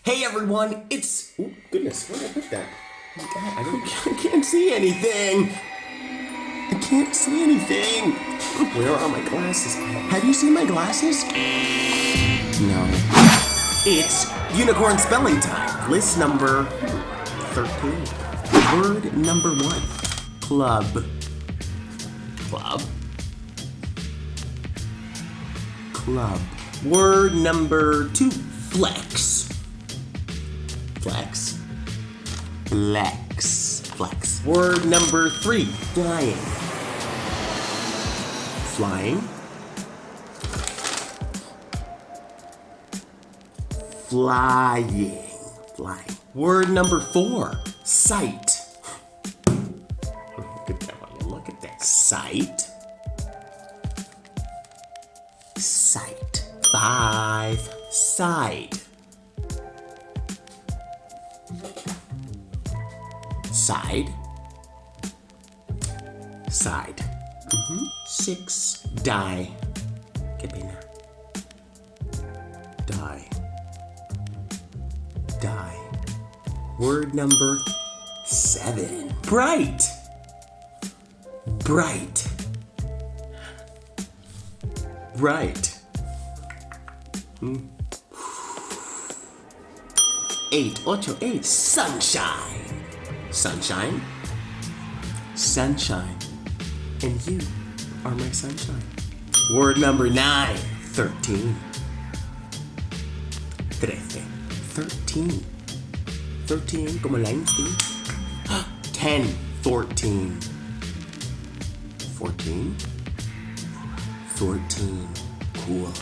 Hey everyone, it's... Oh goodness, where did I put that? Oh my god, I can't see anything! I can't see anything! Where are my glasses? Have you seen my glasses? No. It's unicorn spelling time. List number 13. Word number 1. Club. Club. Club. Word number 2. Flex. Flex. Flex. Flex. Word number 3. Flying. Flying. Flying. Flying. Word number 4. Sight. Look at that one. Look at that. Sight. Sight. 5. Side. Side. Side. 6. Die. Qué pena. Die. Die. Word number 7. Bright. Bright. Bright. 8. 8. Sunshine. Sunshine. Sunshine. And you are my sunshine. Word number 9. 13. 13. 13 como la instinct. 10. 14. 14. 14. Cool.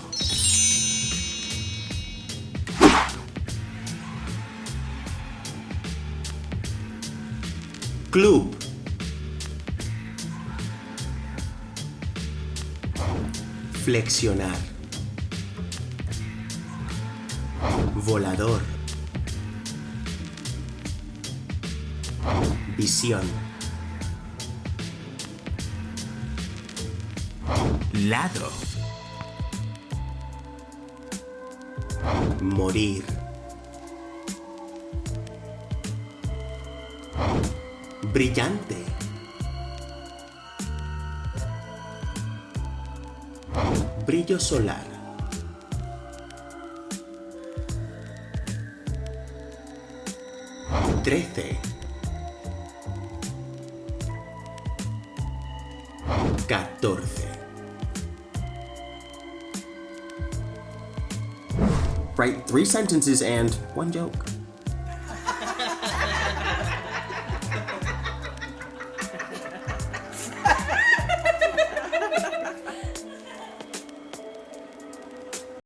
Club. Flexionar. Volador. Visión. Lado. Morir. Brillante. Brillo solar. Trece. 14. Write 3 sentences and 1 joke.